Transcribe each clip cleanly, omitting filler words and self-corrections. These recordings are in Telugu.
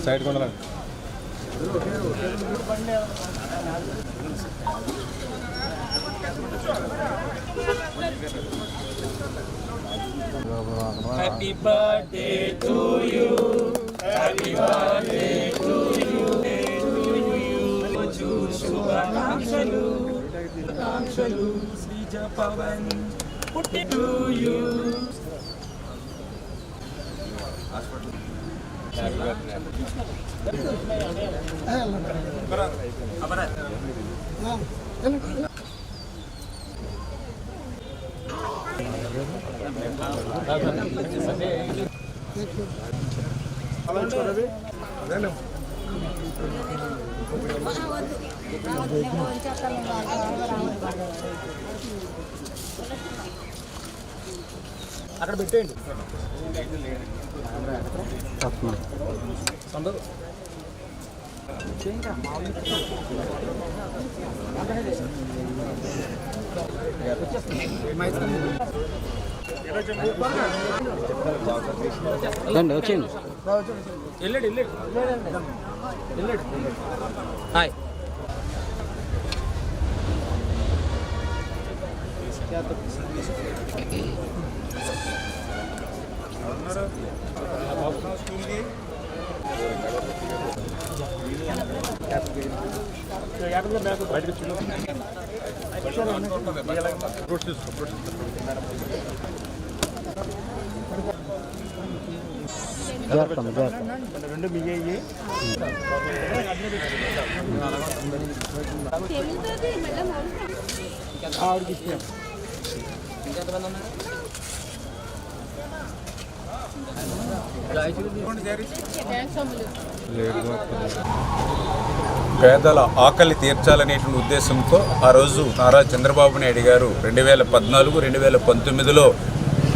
సైడ్ కొండ Happy birthday to you. Happy birthday to you. శుభాకాంక్షలు శ్రీజ పవన్ పుట్టి టు యూ. అక్కడ పెట్టేయండి. వచ్చింది హాయ్ రెండు మియ్యి ఆవిడకి ఇష్టం. పేదల ఆకలి తీర్చాలనేటువంటి ఉద్దేశంతో ఆ రోజు నారా చంద్రబాబు నాయుడు గారు 2014-2019లో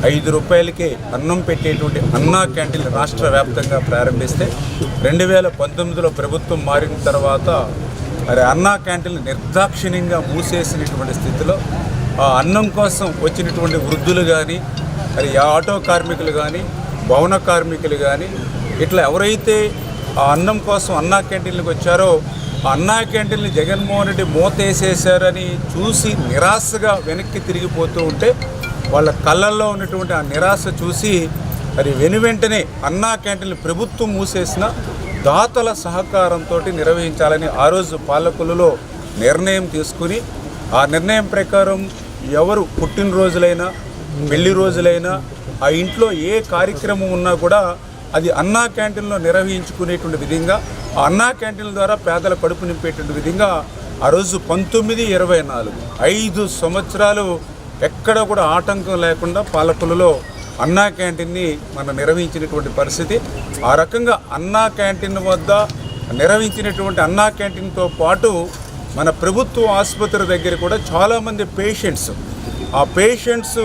5 రూపాయలకే అన్నం పెట్టేటువంటి అన్నా క్యాంటీన్ రాష్ట్ర వ్యాప్తంగా ప్రారంభిస్తే 2019లో ప్రభుత్వం మారిన తర్వాత మరి అన్నా క్యాంటీన్లు నిర్దాక్షిణ్యంగా మూసేసినటువంటి స్థితిలో ఆ అన్నం కోసం వచ్చినటువంటి వృద్ధులు కానీ మరి ఆటో కార్మికులు కానీ భవన కార్మికులు కానీ ఇట్లా ఎవరైతే ఆ అన్నం కోసం అన్నా క్యాంటీన్లకు వచ్చారో ఆ అన్నా క్యాంటీన్లు జగన్మోహన్ రెడ్డి మూతేసేశారని చూసి నిరాశగా వెనక్కి తిరిగిపోతూ ఉంటే వాళ్ళ కళ్ళల్లో ఉన్నటువంటి ఆ నిరాశ చూసి మరి వెనువెంటనే అన్నా క్యాంటీన్లు ప్రభుత్వం మూసేసిన దాతల సహకారంతో నిర్వహించాలని ఆ రోజు పాలకులలో నిర్ణయం తీసుకుని ఆ నిర్ణయం ప్రకారం ఎవరు పుట్టినరోజులైనా పెళ్లి రోజులైనా ఆ ఇంట్లో ఏ కార్యక్రమం ఉన్నా కూడా అది అన్నా క్యాంటీన్లో నిర్వహించుకునేటువంటి విధంగా ఆ అన్నా క్యాంటీన్ల ద్వారా పేదల కడుపు నింపేటువంటి విధంగా ఆ రోజు 19-24 5 సంవత్సరాలు ఎక్కడ కూడా ఆటంకం లేకుండా పాలకులలో అన్నా క్యాంటీన్ని మనం నిర్వహించినటువంటి పరిస్థితి. ఆ రకంగా అన్నా క్యాంటీన్ వద్ద నిర్వహించినటువంటి అన్నా క్యాంటీన్తో పాటు మన ప్రభుత్వ ఆసుపత్రి దగ్గర కూడా చాలామంది పేషెంట్స్ ఆ పేషెంట్స్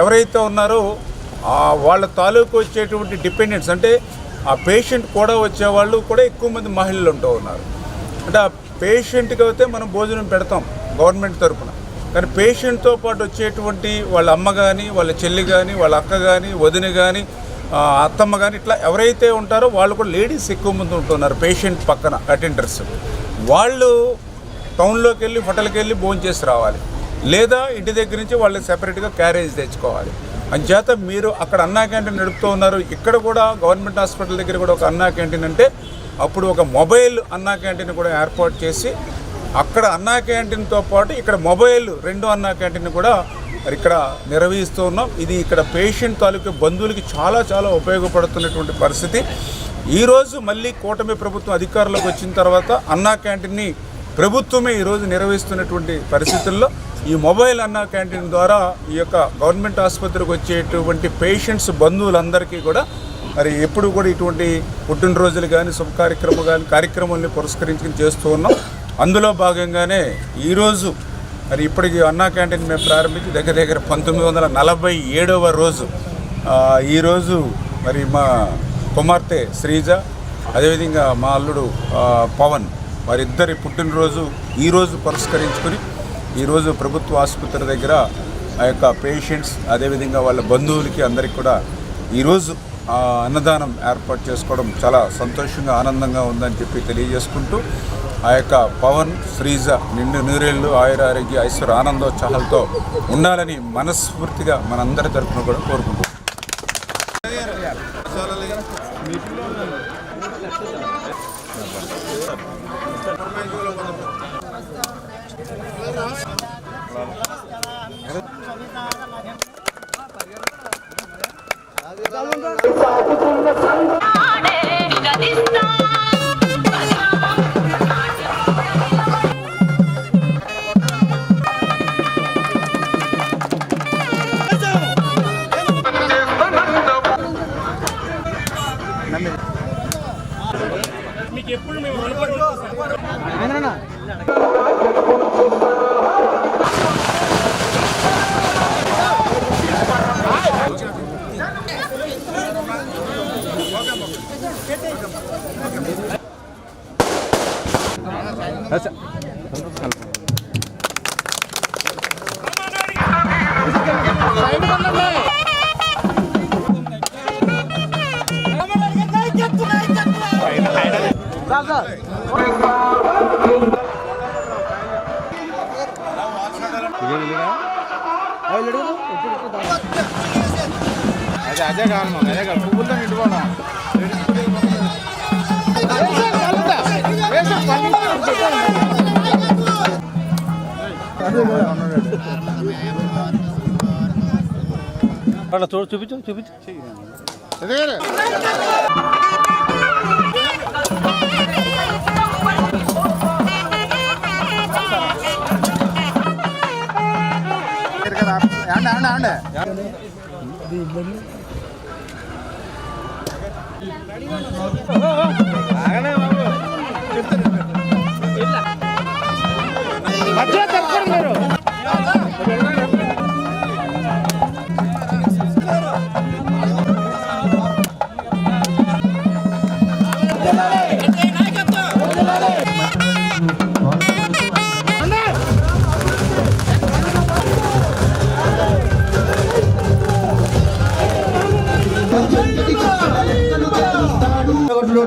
ఎవరైతే ఉన్నారో వాళ్ళ తాలూకు వచ్చేటువంటి డిపెండెంట్స్ అంటే ఆ పేషెంట్ కూడా వచ్చేవాళ్ళు కూడా ఎక్కువ మంది మహిళలు ఉంటూ ఉన్నారు. అంటే ఆ పేషెంట్కి అయితే మనం భోజనం పెడతాం గవర్నమెంట్ తరఫున, కానీ పేషెంట్తో పాటు వచ్చేటువంటి వాళ్ళ అమ్మ కానీ వాళ్ళ చెల్లి కానీ వాళ్ళ అక్క కానీ వదిన కానీ అత్తమ్మ కానీ ఇట్లా ఎవరైతే ఉంటారో వాళ్ళు కూడా లేడీస్ ఎక్కువ మంది ఉంటున్నారు పేషెంట్ పక్కన అటెండర్స్. వాళ్ళు టౌన్లోకి వెళ్ళి హోటల్కి వెళ్ళి భోజనం చేసి రావాలి, లేదా ఇంటి దగ్గర నుంచి వాళ్ళకి సెపరేట్గా క్యారేజ్ తెచ్చుకోవాలి. అంచేత మీరు అక్కడ అన్నా క్యాంటీన్ నడుపుతూ ఉన్నారు. ఇక్కడ కూడా గవర్నమెంట్ హాస్పిటల్ దగ్గర కూడా ఒక అన్నా క్యాంటీన్ అంటే అప్పుడు ఒక మొబైల్ అన్నా క్యాంటీన్ కూడా ఏర్పాటు చేసి అక్కడ అన్నా క్యాంటీన్తో పాటు ఇక్కడ మొబైల్ 2 అన్నా క్యాంటీన్ కూడా మరి ఇక్కడ నిర్వహిస్తూ ఉన్నాం. ఇది ఇక్కడ పేషెంట్ తాలూకు బంధువులకి చాలా చాలా ఉపయోగపడుతున్నటువంటి పరిస్థితి. ఈరోజు మళ్ళీ కూటమి ప్రభుత్వం అధికారంలోకి వచ్చిన తర్వాత అన్నా క్యాంటీన్ని ప్రభుత్వమే ఈరోజు నిర్వహిస్తున్నటువంటి పరిస్థితుల్లో ఈ మొబైల్ అన్నా క్యాంటీన్ ద్వారా ఈ యొక్క గవర్నమెంట్ ఆసుపత్రికి వచ్చేటువంటి పేషెంట్స్ బంధువులందరికీ కూడా మరి ఎప్పుడు కూడా ఇటువంటి పుట్టినరోజులు కానీ శుభ కార్యక్రమాలని పురస్కరించుకుని చేస్తూ ఉన్నాం. అందులో భాగంగానే ఈరోజు మరి ఇప్పటికి అన్నా క్యాంటీన్ మేము ప్రారంభించి దగ్గర దగ్గర 1947వ రోజు. ఈరోజు మరి మా కుమార్తె శ్రీజ, అదేవిధంగా మా అల్లుడు పవన్, వారిద్దరి పుట్టినరోజు ఈరోజు పురస్కరించుకొని ఈరోజు ప్రభుత్వ ఆసుపత్రి దగ్గర ఆ యొక్క పేషెంట్స్, అదేవిధంగా వాళ్ళ బంధువులకి అందరికీ కూడా ఈరోజు అన్నదానం ఏర్పాటు చేసుకోవడం చాలా సంతోషంగా, ఆనందంగా ఉందని చెప్పి తెలియజేసుకుంటూ ఆ యొక్క పవన్, శ్రీజ నిండు నూరేళ్ళు ఆయురారోగ్య ఐశ్వర్య ఆనందోత్సాహాలతో ఉండాలని మనస్ఫూర్తిగా మనందరి తరఫున కూడా కోరుకుంటున్నాం. మీకు ఎప్పుడు మేము రుణపడి అదే కావాలి మాకు, అదే కాదు పువ్వులతో నిండుకోవడం. అట్లా చూపించు.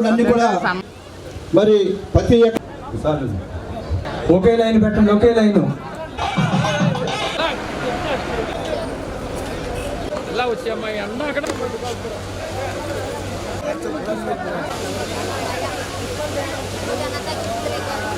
అన్ని కూడా మరి ప్రతి ఒకే లైన్ పెట్టండి, ఒకే లైన్. ఎలా వచ్చామ్మాయి అన్న అక్కడ జనతా